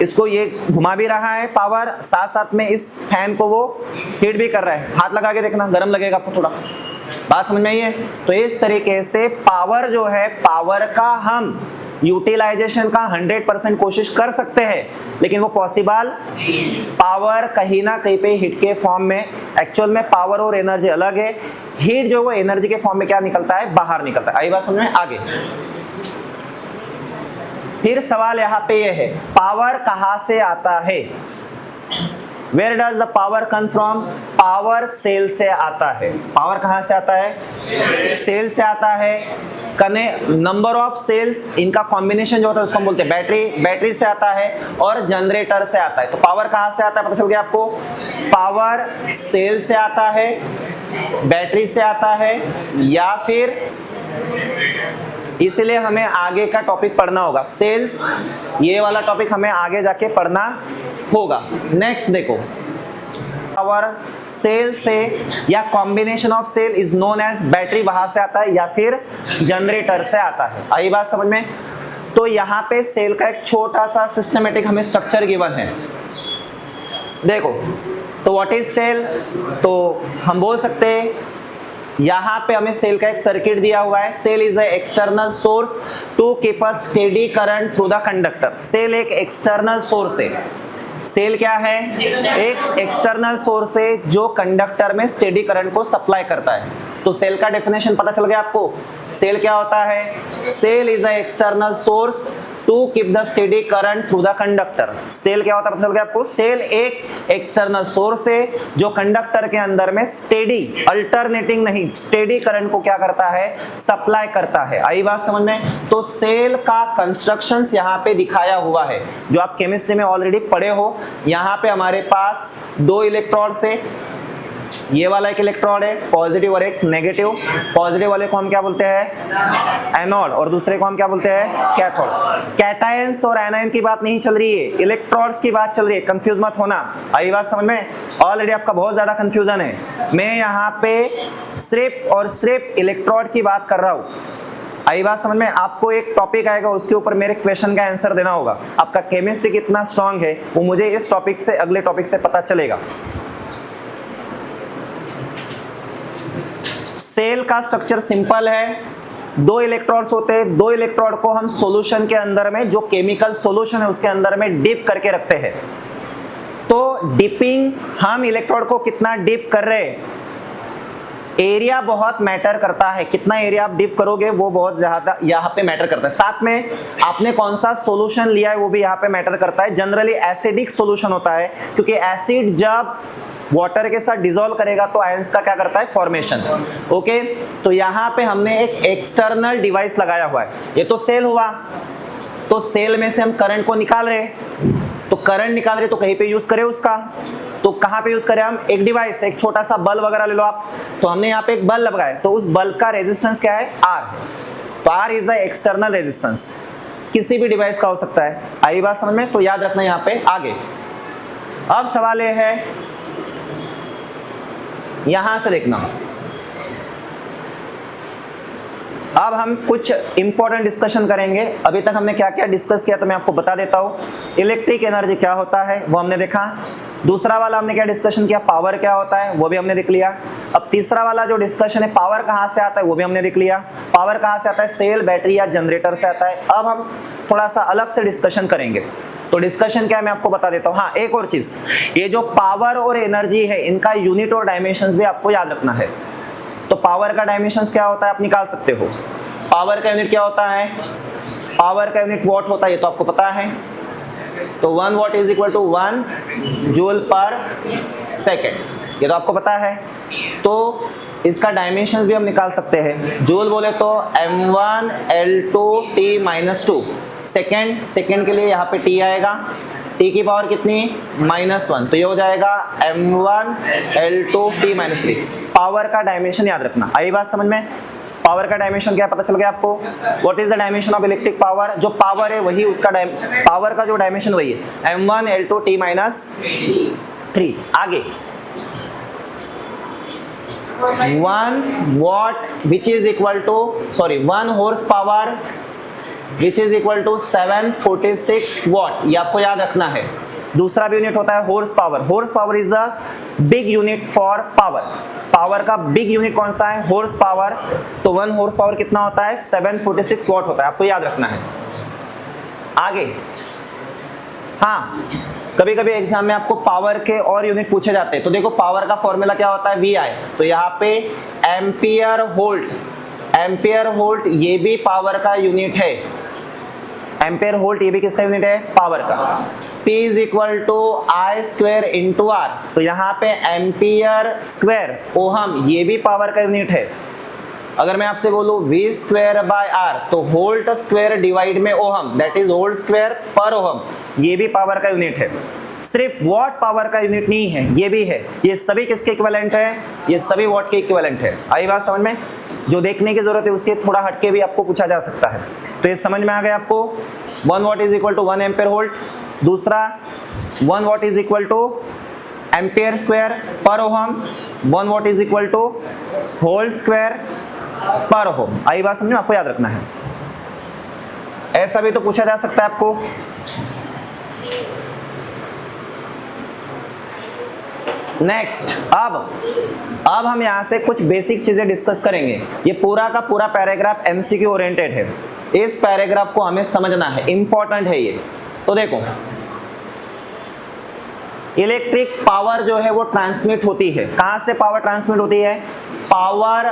इसको ये घुमा भी रहा है पावर, साथ साथ में इस फैन को वो हीट भी कर रहा है। हाथ लगा के देखना, गर्म लगेगा आपको थोड़ा। बात समझ में आई है? तो इस तरीके से पावर जो है, पावर का हम यूटिलाइजेशन का 100% कोशिश कर सकते हैं, लेकिन वो पॉसिबल, पावर कहीं ना कहीं पे हीट के फॉर्म में, एक्चुअल में पावर और एनर्जी अलग है। हीट जो वो एनर्जी के फॉर्म में क्या निकलता है? बाहर निकलता है। आई बात समझ में? आगे फिर सवाल यहाँ पे ये है, पावर कहाँ से आता है? Where does the power come from? Power cell से आता है। पावर कहाँ से आता है? सेल से आता है। नंबर ऑफ सेल्स, इनका कॉम्बिनेशन जो होता है उसको हम बोलते हैं बैटरी। बैटरी से आता है और जनरेटर से आता है। तो पावर कहाँ से आता है पता चल गया आपको? पावर सेल से आता है, बैटरी से आता है, या फिर इसलिए हमें आगे का टॉपिक पढ़ना होगा, सेल्स, ये वाला टॉपिक हमें आगे जाके पढ़ना होगा। नेक्स्ट देखो, पावर सेल से या combination of cell is known as battery, वहां से आता है, या फिर जनरेटर से आता है। आई बात समझ में? तो यहाँ पे सेल का एक छोटा सा सिस्टमेटिक हमें स्ट्रक्चर गिवन है। देखो, तो व्हाट इज सेल? तो हम बोल सकते हैं यहाँ पे हमें सेल का एक सर्किट दिया हुआ है। Cell is a external source to keep a steady current through the conductor. Cell एक एक्सटर्नल सोर्स है। सेल क्या है? एक एक्सटर्नल सोर्स है जो कंडक्टर में स्टेडी करंट को सप्लाई करता है। तो सेल का डेफिनेशन पता चल गया आपको? सेल क्या होता है? Cell is a external source to keep the steady current through the conductor. Cell क्या होता है पता चल गया आपको? सेल एक एक्सटर्नल सोर्स है जो कंडक्टर के अंदर में स्टेडी, अल्टरनेटिंग नहीं, स्टेडी करंट को क्या करता है? सप्लाई करता है। आई बात समझ में? तो सेल का कंस्ट्रक्शंस यहाँ पे दिखाया हुआ है जो आप केमिस्ट्री में ऑलरेडी पढ़े हो। यहाँ पे हमारे पास दो इलेक्ट्रोड्स है, ये वाला एक इलेक्ट्रोड है पॉजिटिव और एक नेगेटिव। पॉजिटिव वाले को हम क्या बोलते हैं? एनोड, और दूसरे को हम क्या बोलते हैं? कैथोड। कैटायंस और एनायन की बात नहीं चल रही है, इलेक्ट्रोड्स की बात चल रही है, कंफ्यूज मत होना। आई बात समझ में? ऑलरेडी आपका बहुत ज्यादा कंफ्यूजन है। मैं यहाँ पे सिर्फ और सिर्फ इलेक्ट्रोड की बात कर रहा हूँ। आई बात समझ में? आपको एक टॉपिक आएगा, उसके ऊपर मेरे क्वेश्चन का आंसर देना होगा। आपका केमिस्ट्री कितना स्ट्रांग है वो मुझे इस टॉपिक से, अगले टॉपिक से पता चलेगा। सेल का स्ट्रक्चर सिंपल है। दो इलेक्ट्रोड्स होते हैं, दो इलेक्ट्रोड को हम सॉल्यूशन के अंदर में, जो केमिकल सॉल्यूशन है उसके अंदर में डिप करके रखते हैं। तो डिपिंग, हम इलेक्ट्रोड को कितना डिप कर रहे हैं, एरिया बहुत मैटर करता है, कितना एरिया आप डिप करोगे वो बहुत ज्यादा यहाँ पे मैटर करता है। साथ में आपने कौन सा सॉल्यूशन लिया है वो भी यहाँ पे मैटर करता है। जनरली एसिडिक सॉल्यूशन होता है, क्योंकि एसिड जब वाटर के साथ डिसॉल्व करेगा तो आयंस का क्या करता है, फॉर्मेशन। ओके, तो यहाँ पे हमने एक एक्सटर्नल डिवाइस लगाया हुआ है। ये तो सेल हुआ, तो सेल में से हम करंट को निकाल रहे, तो करंट निकाल रहे तो कहीं पे यूज करें उसका, तो कहाँ पे यूज करें हम, एक डिवाइस, एक छोटा सा बल्ब वगैरह ले लो आप। तो हमने यहाँ पे एक बल्ब लगाया, तो उस बल्ब का रेजिस्टेंस क्या है, R। तो R is the external resistance, किसी भी डिवाइस का हो सकता है। आई बात समझ में? तो याद रखना यहाँ पे। आगे अब सवाल ये है, यहां से देखना, अब हम कुछ इंपॉर्टेंट डिस्कशन करेंगे। अभी तक हमने क्या क्या डिस्कस किया तो मैं आपको बता देता हूं। इलेक्ट्रिक एनर्जी क्या होता है वो हमने देखा। दूसरा वाला हमने क्या डिस्कशन किया, पावर क्या होता है वो भी हमने देख लिया। अब तीसरा वाला जो डिस्कशन है, पावर कहां से आता है वो भी हमने देख लिया। पावर कहां से आता है, सेल, बैटरी या जनरेटर से आता है। अब हम थोड़ा सा अलग से डिस्कशन करेंगे। तो डिस्कशन क्या है मैं आपको बता देता हूं। हाँ, एक और चीज, ये जो पावर और एनर्जी है इनका यूनिट और डायमेंशंस भी आपको याद रखना है। तो पावर का डायमेंशंस क्या होता है आप निकाल सकते हो। पावर का यूनिट क्या होता है, पावर का यूनिट वॉट होता है, ये तो आपको पता है। तो 1 watt is equal to 1 joule per second, ये तो आपको पता है। तो इसका डायमेंशंस भी हम निकाल सकते हैं। जूल बोले तो m1 L2 T-2, सेकेंड के लिए यहाँ पे T आएगा, T की पावर कितनी, -1, तो ये हो जाएगा m1 L2 T-3। पावर का डायमेंशन याद रखना। आई बात समझ में? पावर का डायमेंशन क्या पता चल गया आपको। What is the dimension of electric power, जो पावर है वही उसका पावर का जो डायमेंशन वही है, m1 L2 T-3। आगे 1 watt which is equal to 1 horsepower which is equal to 746 watt, ये आपको याद रखना है। दूसरा भी यूनिट होता है horse power. Horse power is a big unit for power. Power का बिग यूनिट कौन सा है, हॉर्स पावर। तो 1 हॉर्स पावर कितना होता है, 746 वॉट होता है, आपको याद रखना है। आगे हाँ, कभी कभी एग्जाम में आपको पावर के और यूनिट पूछे जाते हैं। तो देखो पावर का फॉर्मूला क्या होता है, VI। तो यहाँ पे एम्पियर वोल्ट, एम्पियर वोल्ट ये भी पावर का यूनिट है। एम्पियर वोल्ट ये भी किसका यूनिट है, पावर का। P is equal to I square into R। तो यहाँ पे एम्पियर स्क्वायर ओहम ये भी पावर का यूनिट है। अगर मैं आपसे बोलूं V स्क्वायर बाय R, तो वोल्ट स्क्वायर डिवाइड में ohm, that is volt square per ohm, ये भी पावर का यूनिट है। सिर्फ वॉट पावर का यूनिट नहीं है, ये भी है। ये सभी किसके इक्विवेलेंट है, ये सभी वॉट के इक्विवेलेंट है। आई बात समझ में? जो देखने की जरूरत है उससे थोड़ा हटके भी आपको पूछा जा सकता है। तो ये समझ में आ गया आपको। 1 watt is equal to 1 ampere volt. दूसरा 1 watt is equal to ampere square per ohm. 1 watt is equal to whole square per ohm. आई बात समझ में? आपको याद रखना है। ऐसा भी तो पूछा जा सकता है आपको। नेक्स्ट, अब हम यहां से कुछ बेसिक चीजें डिस्कस करेंगे। ये पूरा का पूरा पैराग्राफ एमसीक्यू ओरिएंटेड है। इस पैराग्राफ को हमें समझना है, इंपॉर्टेंट है ये। तो देखो, इलेक्ट्रिक पावर जो है वो ट्रांसमिट होती है। कहां से पावर ट्रांसमिट होती है, पावर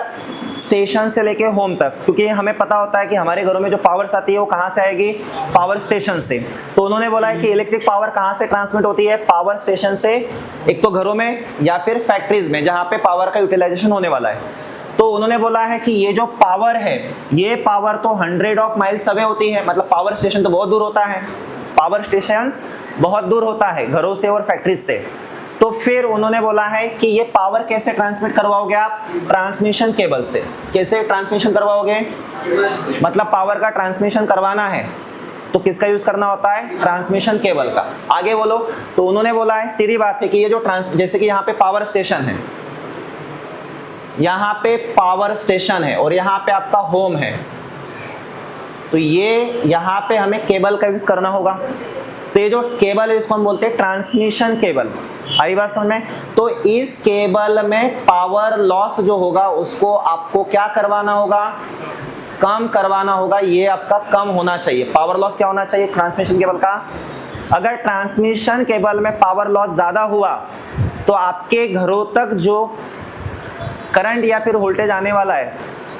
स्टेशन से लेके होम तक। क्योंकि हमें पता होता है कि हमारे घरों में जो पावर्स आती है वो कहां से आएगी, पावर स्टेशन से। तो उन्होंने बोला है कि इलेक्ट्रिक पावर कहां से ट्रांसमिट होती है, पावर स्टेशन से। एक तो घरों में या फिर फैक्ट्रीज में जहां पे पावर का यूटिलाइजेशन होने वाला है। तो उन्होंने बोला है कि ये जो पावर है, ये पावर तो 100 ऑफ माइल्स अवे होती है। मतलब पावर स्टेशन तो बहुत दूर होता है, पावर स्टेशंस बहुत दूर होता है घरों से और फैक्ट्रीज से। तो फिर उन्होंने बोला है कि ये पावर कैसे ट्रांसमिट करवाओगे आप, ट्रांसमिशन केबल से। कैसे ट्रांसमिशन करवाओगे, मतलब पावर का ट्रांसमिशन करवाना है तो किसका यूज करना होता है, ट्रांसमिशन केबल का। आगे बोलो। तो उन्होंने बोला है, सीधी बात है कि ये जो जैसे कि यहाँ पे पावर स्टेशन है, यहाँ पे पावर स्टेशन है और यहाँ पे आपका होम है। तो ये यहाँ पे हमें केबल का यूज करना होगा। तो ये जो केबल है इसको हम बोलते हैं ट्रांसमिशन केबल। आई बात समझ में? तो इस केबल में पावर लॉस जो होगा उसको आपको क्या करवाना होगा, कम करवाना होगा, ये आपका कम होना चाहिए। पावर लॉस क्या होना चाहिए ट्रांसमिशन केबल का? अगर ट्रांसमिशन केबल में पावर लॉस ज्यादा हुआ तो आपके घरों तक जो करंट या फिर वोल्टेज आने वाला है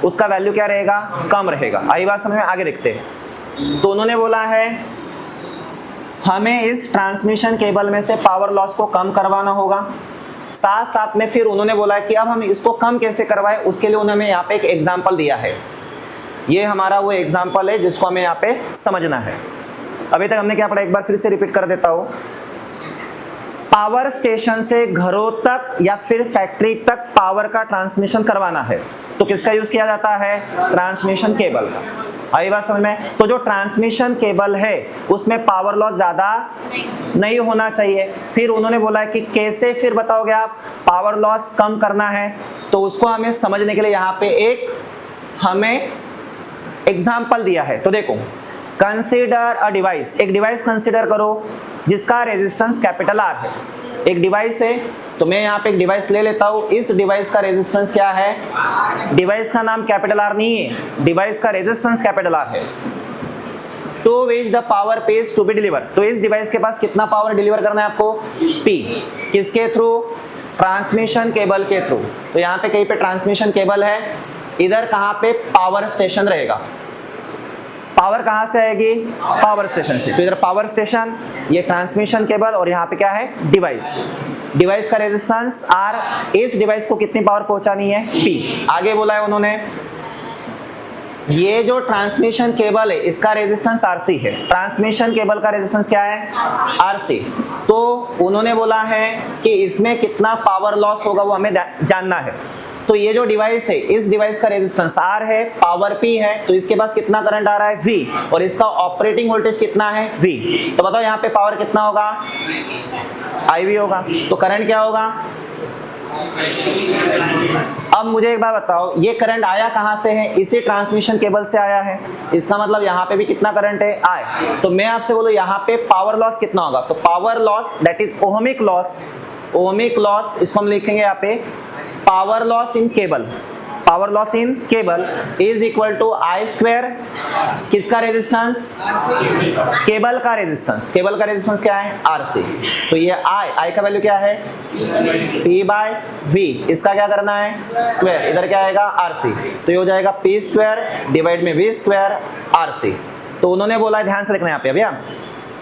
उसका वैल्यू क्या रहेगा? कम रहेगा। आई बात समझ में? आगे देखते हैं। तो उन्होंने बोला है हमें इस ट्रांसमिशन केबल में से पावर लॉस को कम करवाना होगा। साथ साथ में फिर उन्होंने बोला है कि अब हम इसको कम कैसे करवाएं, उसके लिए उन्होंने यहाँ पे एक एग्जाम्पल दिया है। ये हमारा वो एग्जाम्पल है जिसको हमें यहाँ पे समझना है। अभी तक हमने क्या पढ़ा, एक बार फिर से रिपीट कर देता हूँ। पावर स्टेशन से घरों तक या फिर फैक्ट्री तक पावर का ट्रांसमिशन करवाना है तो किसका यूज किया जाता है? ट्रांसमिशन केबल का। आई बात समझ में? तो जो ट्रांसमिशन केबल है उसमें पावर लॉस ज्यादा नहीं होना चाहिए। फिर उन्होंने बोला है कि कैसे फिर बताओगे आप पावर लॉस कम करना है, तो उसको हमें समझने के लिए यहाँ पे एक हमें एग्जाम्पल दिया है। तो देखो, कंसीडर अ डिवाइस, एक डिवाइस कंसीडर करो जिसका रेजिस्टेंस कैपिटल आर है। एक डिवाइस है, तो मैं यहाँ पे एक डिवाइस ले लेता हूँ। इस डिवाइस का रेजिस्टेंस क्या है? डिवाइस का नाम कैपिटल आर नहीं है, डिवाइस का रेजिस्टेंस कैपिटल आर है। To which the power P is to be deliver, तो इस डिवाइस के पास कितना पावर डिलीवर करना है आपको? P। किसके थ्रू? ट्रांसमिशन केबल के थ्रू। तो यहाँ पे कहीं पे ट्रांसमिशन केबल है, इधर कहाँ पे पावर स्टेशन रहेगा। पावर कहाँ से आएगी? पावर स्टेशन से। तो इधर पावर स्टेशन, ये ट्रांसमिशन केबल, और यहाँ पे क्या है? डिवाइस। डिवाइस का रेजिस्टेंस R, इस डिवाइस को कितनी पावर पहुंचानी है? P। आगे बोला है उन्होंने ये जो ट्रांसमिशन केबल है इसका रेजिस्टेंस RC है। ट्रांसमिशन केबल का रेजिस्टेंस क्या है? RC। तो उन्होंने बोला है कि इसमें कितना पावर लॉस होगा वो हमें जानना है। तो ये जो डिवाइस है, इस डिवाइस का रेजिस्टेंस R है, पावर P है, तो इसके पास कितना करंट आ रहा है? V, और इसका ऑपरेटिंग वोल्टेज कितना है? V। तो बताओ यहाँ पे पावर कितना होगा? IV होगा। तो करंट क्या होगा? अब मुझे एक बात बताओ, ये करंट आया कहां से है? इसी ट्रांसमिशन केबल से आया है। इसका मतलब यहाँ पे भी कितना करंट है? I। तो मैं आपसे बोलूं यहाँ पे पावर लॉस कितना होगा? तो power loss that is ohmic loss. Ohmic loss इसको हम लिखेंगे यहाँ पे power loss in cable. Power loss in cable is equal to I square, किसका रेजिस्टेंस? केबल का रेजिस्टेंस। केबल का रेजिस्टेंस क्या है? RC। तो ये I का वैल्यू क्या है? P by V। इसका क्या करना है? स्क्वायर। इधर क्या आएगा? RC। तो ये हो जाएगा P स्क्वायर डिवाइड में V स्क्वायर RC। तो उन्होंने बोला है, ध्यान से लिखना है यहाँ पे भैया,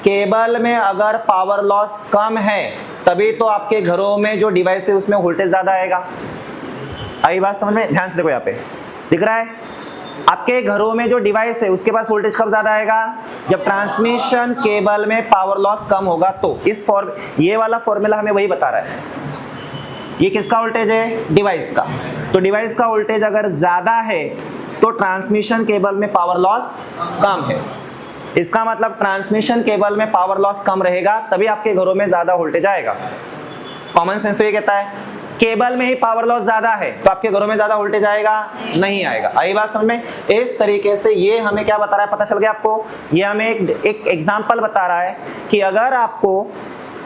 केबल में अगर पावर लॉस कम है तभी तो आपके घरों में जो डिवाइस है उसमें वोल्टेज ज्यादा आएगा। आई बात समझ में? ध्यान से देखो, यहाँ पे दिख रहा है आपके घरों में जो डिवाइस है उसके पास वोल्टेज कब ज्यादा आएगा? जब ट्रांसमिशन केबल में पावर लॉस कम होगा। तो इस ये वाला फॉर्मूला हमें वही बता रहा है। ये किसका वोल्टेज है? डिवाइस का। तो डिवाइस का वोल्टेज अगर ज्यादा है तो ट्रांसमिशन केबल में पावर लॉस कम है। इसका मतलब ट्रांसमिशन केबल में पावर लॉस कम रहेगा तभी आपके घरों में ज्यादा वोल्टेज आएगा। कॉमन सेंस तो ये कहता है केबल में ही पावर लॉस ज्यादा है तो आपके घरों में ज्यादा वोल्टेज आएगा? नहीं आएगा। आई बात समझ में? इस तरीके से ये हमें क्या बता रहा है, पता चल गया आपको? ये हमें एक एग्जांपल बता रहा है कि अगर आपको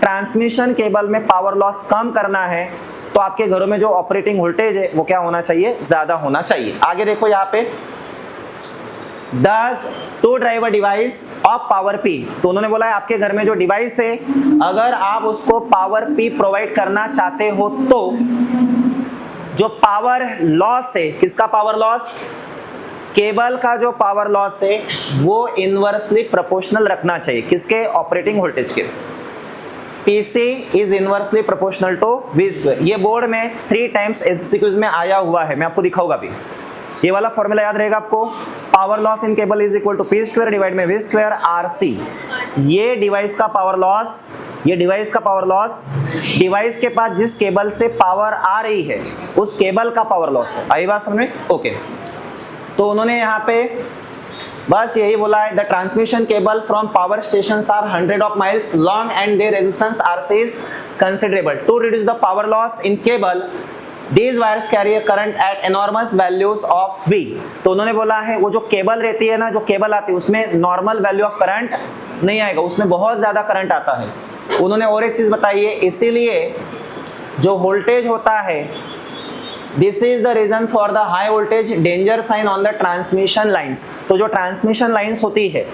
ट्रांसमिशन केबल में पावर लॉस कम करना है तो आपके घरों में जो ऑपरेटिंग वोल्टेज है वो क्या होना चाहिए? ज्यादा होना चाहिए। आगे देखो यहाँ पे, Does to driver device of power P। तो उन्होंने बोला है आपके घर में जो डिवाइस है अगर आप उसको पावर P प्रोवाइड करना चाहते हो तो जो पावर लॉस है, किसका पावर लॉस? केबल का जो पावर लॉस है वो इनवर्सली प्रोपोर्शनल रखना चाहिए। किसके? ऑपरेटिंग वोल्टेज के। PC is inversely proportional to V square. ये बोर्ड में 3 टाइम्स MCQs में आया हुआ है, मैं आपको दिखाऊंगा भी। ये वाला फॉर्मूला याद रहेगा आपको, power loss in cable is equal to P square divide में V स्क्वायर RC। ये डिवाइस का पावर लॉस, ये डिवाइस का पावर लॉस, डिवाइस के पास जिस केबल से पावर आ रही है उस केबल का पावर लॉस है। आई बात समझ में? ओके। तो उन्होंने यहाँ पे बस यही बोला है, the transmission cable from power stations are 100 of miles long and their resistance RC is considerable. To reduce the power loss in cable, these wires carry a current at enormous values of V। तो उन्होंने बोला है वो जो केबल रहती है ना, जो केबल आती है उसमें नॉर्मल वैल्यू ऑफ करंट नहीं आएगा, उसमें बहुत ज्यादा करंट आता है। उन्होंने और एक चीज बताई है, इसीलिए जो वोल्टेज होता है this is the reason for the high voltage danger sign on the transmission lines. तो जो ट्रांसमिशन लाइंस होती है,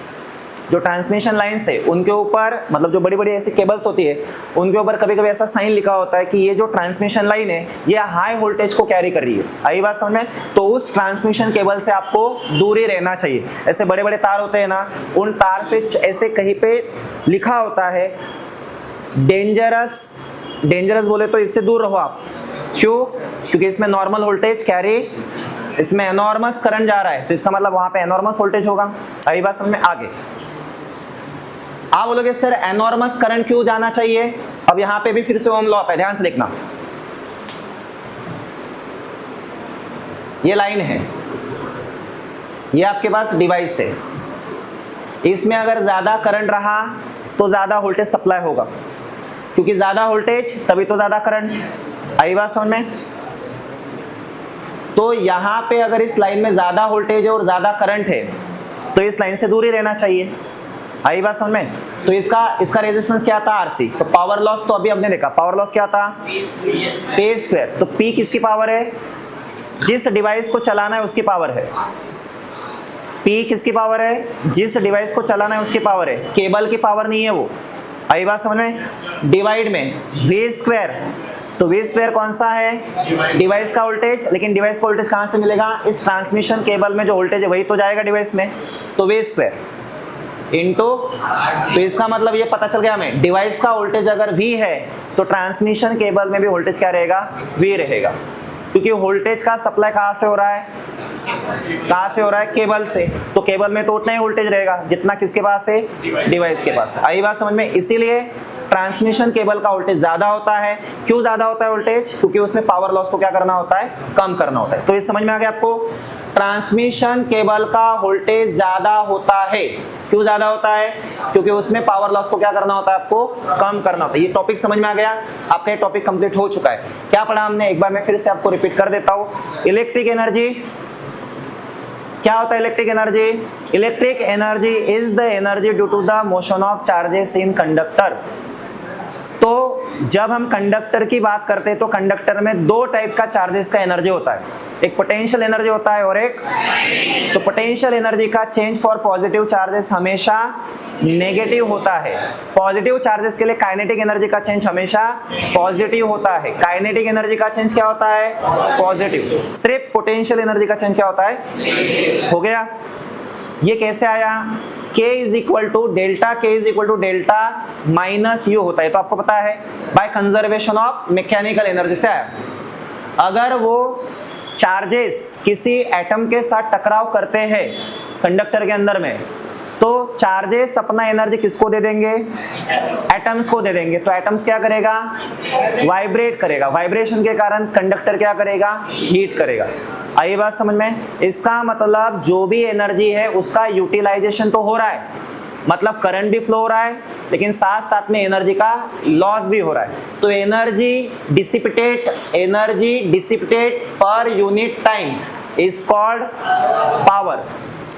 जो ट्रांसमिशन लाइंस है उनके ऊपर, मतलब जो बड़ी बड़ी ऐसी केबल्स होती है उनके ऊपर कभी कभी ऐसा साइन लिखा होता है कि ये जो ट्रांसमिशन लाइन है ये हाई वोल्टेज को कैरी कर रही है। आई बात समझ में? तो उस ट्रांसमिशन केबल से आपको दूरी रहना चाहिए। ऐसे बड़े बड़े तार होते हैं ना, उन तार पे ऐसे कहीं पे लिखा होता है डेंजरस, डेंजरस बोले तो इससे दूर रहो आप। क्यों? क्योंकि इसमें नॉर्मल वोल्टेज कैरी, इसमें एनॉर्मस करंट जा रहा है, तो इसका मतलब वहां पे एनॉर्मस वोल्टेज होगा। आई बात समझ में? आगे आप बोलोगे सर एनॉर्मस करंट क्यों जाना चाहिए? अब यहां पे भी फिर से ओम लॉ है, ध्यान से देखना। ये लाइन है, ये आपके पास डिवाइस है, इसमें अगर ज्यादा करंट रहा तो ज्यादा वोल्टेज सप्लाई होगा, क्योंकि ज्यादा वोल्टेज तभी तो ज्यादा करंट। आई बात समझ में? तो यहां पे अगर इस लाइन में ज्यादा वोल्टेज है और ज्यादा करंट है तो इस लाइन से दूरी रहना चाहिए। आई बात समझ में? तो इसका रेजिस्टेंस क्या था? आरसी। तो पावर लॉस तो अभी हमने देखा, पावर लॉस क्या था? P square. तो P किसकी पावर है? जिस डिवाइस को चलाना है उसकी पावर है। P किसकी पावर है? जिस डिवाइस को चलाना है उसकी पावर है, केबल की पावर नहीं है वो। आई बात समझ में? डिवाइड में V स्क्वायर, तो V स्क्वायर कौन सा है? डिवाइस का वोल्टेज। लेकिन डिवाइस का वोल्टेज कहां से मिलेगा? इस ट्रांसमिशन केबल में जो वोल्टेज है वही तो जाएगा डिवाइस में, तो V स्क्वायर इनटू, तो इसका मतलब ये पता चल गया हमें, डिवाइस का वोल्टेज अगर V है तो ट्रांसमिशन केबल में भी वोल्टेज क्या रहेगा? V रहेगा। क्योंकि वोल्टेज का सप्लाई कहां से हो रहा है? कहां से हो रहा है? केबल से। तो केबल में तो उतना ही वोल्टेज रहेगा जितना किसके पास है? डिवाइस के पास। आई बात समझ में? इसीलिए ट्रांसमिशन केबल का वोल्टेज ज्यादा होता है। क्यों ज्यादा होता है वोल्टेज? क्योंकि उसमें पावर लॉस को क्या करना होता है? कम करना होता है। तो ये समझ में आ गया आपको? ट्रांसमिशन केबल का वोल्टेज ज्यादा होता है। क्यों ज्यादा होता है? क्योंकि उसमें पावर लॉस को क्या करना होता है? आपको कम करना होता है। ये टॉपिक समझ में आ गया? आपका ये टॉपिक कंप्लीट हो चुका है। क्या पढ़ा हमने? एक बार मैं फिर से आपको रिपीट कर देता हूं। इलेक्ट्रिक एनर्जी क्या होता है? Electric energy, electric energy is the energy due to the motion of charges in conductor. तो जब हम कंडक्टर की बात करते हैं तो कंडक्टर में दो टाइप का चार्जेस का एनर्जी होता है, एक पोटेंशियल एनर्जी होता है और एक, तो पोटेंशियल एनर्जी का चेंज फॉर पॉजिटिव चार्जेस हमेशा नेगेटिव होता है। पॉजिटिव चार्जेस के लिए काइनेटिक एनर्जी का चेंज हमेशा पॉजिटिव होता है। काइनेटिक एनर्जी का चेंज क्या होता है? पॉजिटिव। सिर्फ पोटेंशियल एनर्जी का चेंज क्या होता है? हो गया। ये कैसे आया? K is equal to delta, K is equal to delta minus U होता है, तो आपको पता है by conservation of mechanical energy से आया। अगर वो चार्जेस किसी एटम के साथ टकराव करते हैं कंडक्टर के अंदर में, तो चार्जेस अपना एनर्जी किसको दे देंगे? एटम्स को दे देंगे। तो एटम्स क्या करेगा? वाइब्रेट करेगा। वाइब्रेशन के कारण कंडक्टर क्या करेगा? हीट करेगा। आई बात समझ में? इसका मतलब जो भी एनर्जी है उसका यूटिलाइजेशन तो हो रहा है, मतलब करंट भी फ्लो हो रहा है, लेकिन साथ साथ में एनर्जी का लॉस भी हो रहा है। तो energy dissipated per unit time is called power.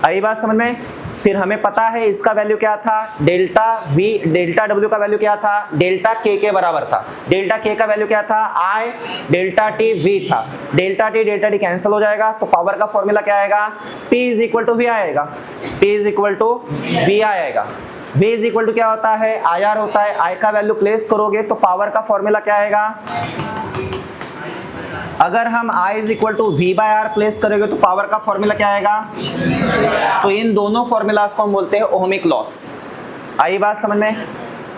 आई बात समझ में? फिर हमें पता है इसका वैल्यू क्या था? डेल्टा V, डेल्टा W का वैल्यू क्या था? डेल्टा K के बराबर था। डेल्टा K का वैल्यू क्या था? I, डेल्टा T V था। डेल्टा T कैंसिल हो जाएगा, तो पावर का फॉर्मूला क्या आएगा? P is equal to V आएगा। P is equal to V आएगा। V इज इक्वल टू क्या होता है? IR होता है। I का वैल्यू प्लेस करोगे तो पावर का फॉर्मूला क्या आएगा? अगर हम I is equal to V by R place करेंगे तो पावर का फॉर्मूला क्या आएगा? तो इन दोनों फॉर्मूलाज को हम बोलते हैं ओहमिक लॉस। आई बात समझ में?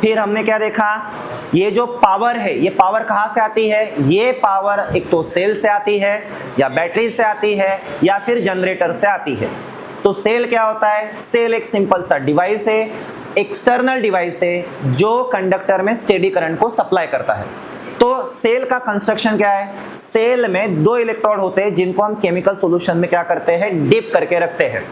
फिर हमने क्या देखा? ये जो पावर है, ये पावर कहाँ से आती है? ये पावर एक तो सेल से आती है, या बैटरी से आती है, या फिर जनरेटर से आती है। तो सेल क्या होता है? सेल एक सिंपल सा डिवाइस है, एक्सटर्नल डिवाइस है जो कंडक्टर में स्टेडी करंट को सप्लाई करता है। तो सेल का कंस्ट्रक्शन क्या है? सेल में दो इलेक्ट्रोड होते हैं जिनको हम केमिकल सॉल्यूशन में क्या करते हैं? डिप करके रखते हैं।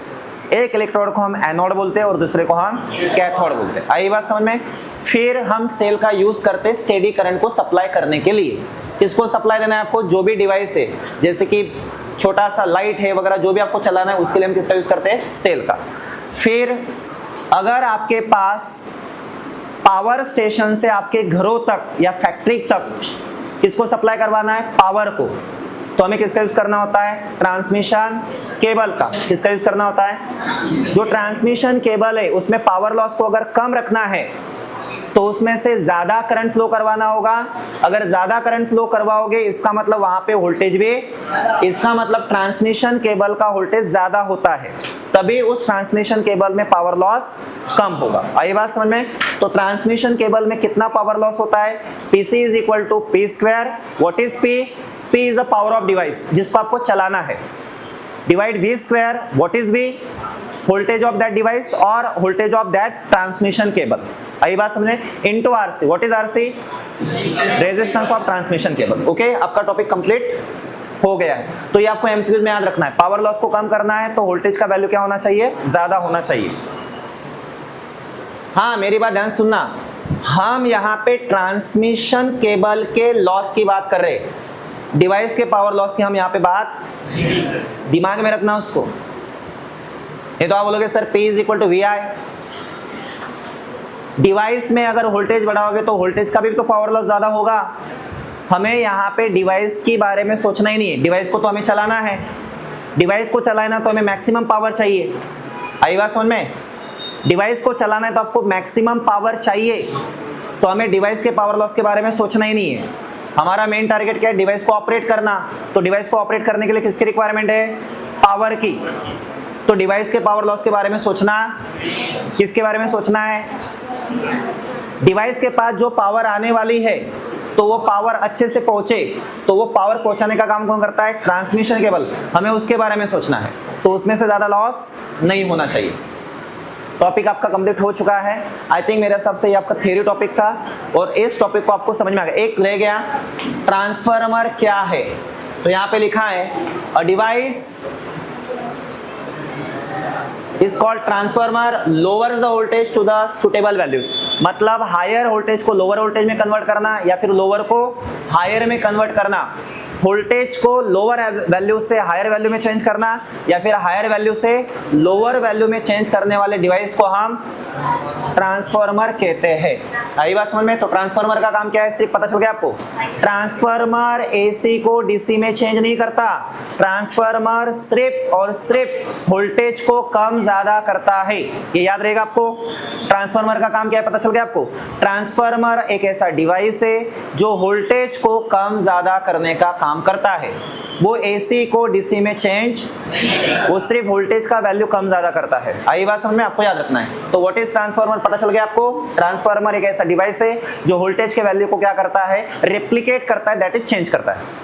एक इलेक्ट्रोड को हम एनोड बोलते हैं और दूसरे को हम कैथोड बोलते हैं। आई बात समझ में? फिर हम सेल का यूज करते हैं स्टेडी करंट को सप्लाई करने के लिए। किसको सप्लाई देना है आपको? जो भी डिवाइस है, जैसे कि छोटा सा लाइट है वगैरह, जो भी आपको चलाना है उसके लिए हम किसका यूज करते हैं? सेल का। फिर अगर आपके पास पावर स्टेशन से आपके घरों तक या फैक्ट्री तक किसको सप्लाई करवाना है? पावर को। तो हमें किसका यूज करना होता है? ट्रांसमिशन केबल का। किसका यूज करना होता है? जो ट्रांसमिशन केबल है उसमें पावर लॉस को अगर कम रखना है तो उसमें से ज्यादा करंट फ्लो करवाना होगा। अगर ज्यादा करंट फ्लो करवाओगे इसका मतलब वहां पे वोल्टेज भी, इसका मतलब ट्रांसमिशन केबल का वोल्टेज ज्यादा होता है, तभी उस ट्रांसमिशन केबल में पावर लॉस कम होगा। आई बात समझ में? तो ट्रांसमिशन केबल में कितना पावर लॉस होता है? PC is equal to P square. What is P? P is the power of device जिसको आपको चलाना है, divide V square. What is V? Voltage of that device और voltage of that transmission cable. आई बात समझे? Into RC। What is RC? Resistance of transmission cable. Okay, आपका टॉपिक कंप्लीट हो गया है। तो ये आपको एमसीक्यूज में याद रखना है। पावर लॉस को कम करना है तो वोल्टेज का वैल्यू क्या होना चाहिए? ज्यादा होना चाहिए। हाँ, मेरी बात ध्यान सुनना, हम यहाँ पे ट्रांसमिशन केबल के लॉस की बात कर रहे हैं, डिवाइस के पावर लॉस की हम यहाँ पे बात, दिमाग में रखना उसको। ये तो आप बोलोगे sir P is equal to VI। Device में अगर वोल्टेज बढ़ाओगे तो वोल्टेज का भी तो पावर लॉस ज्यादा होगा। हमें यहाँ पे डिवाइस के बारे में सोचना ही नहीं है, डिवाइस को तो हमें चलाना है। डिवाइस को चलाना तो हमें मैक्सिमम पावर चाहिए। आई बात समझ में? डिवाइस को चलाना है तो आपको मैक्सिमम पावर चाहिए, तो हमें डिवाइस के पावर लॉस के बारे में सोचना ही नहीं है। हमारा मेन टारगेट क्या है? डिवाइस को ऑपरेट करना। तो डिवाइस को ऑपरेट करने के लिए किसकी रिक्वायरमेंट है? पावर की। तो डिवाइस के पावर लॉस के बारे में सोचना, किसके बारे में सोचना है? डिवाइस के पास जो पावर आने वाली है तो वो पावर अच्छे से पहुंचे, तो वो पावर पहुंचाने का काम कौन करता है? Transmission cable. हमें उसके बारे में सोचना है, तो उसमें से ज्यादा लॉस नहीं होना चाहिए। टॉपिक आपका कंप्लीट हो चुका है। आई थिंक मेरे हिसाब से ये आपका थ्योरी टॉपिक था और इस टॉपिक को आपको समझ में आ गया। एक रह गया, ट्रांसफार्मर क्या है? तो यहाँ पे लिखा है a device is called transformer lowers the voltage to the suitable values। मतलब हायर वोल्टेज को लोअर वोल्टेज में कन्वर्ट करना या फिर लोअर को हायर में कन्वर्ट करना, वोल्टेज को लोअर वैल्यू से हायर वैल्यू में चेंज करना या फिर हायर वैल्यू से लोअर वैल्यू में चेंज करने वाले डिवाइस को हम ट्रांसफार्मर कहते हैं। आई बात समझ में? तो ट्रांसफार्मर का काम क्या है? सिर्फ पता चल गया आपको, ट्रांसफार्मर एसी को डीसी में चेंज नहीं करता। ट्रांसफार्मर सिर्फ और सिर्फ वोल्टेज को कम ज्यादा करता है, ये याद रहेगा आपको। ट्रांसफार्मर का काम क्या है? पता चल गया आपको। ट्रांसफार्मर एक ऐसा डिवाइस है जो वोल्टेज को कम ज्यादा करने का काम करता है। वो एसी को डीसी में चेंज, वो सिर्फ वोल्टेज का वैल्यू कम ज्यादा करता है। आई बात समझ में? आपको याद रखना है। तो व्हाट इज ट्रांसफार्मर पता चल गया आपको। ट्रांसफार्मर एक ऐसा डिवाइस है जो वोल्टेज के वैल्यू को क्या करता है? रेप्लिकेट करता है, दैट इज चेंज करता है।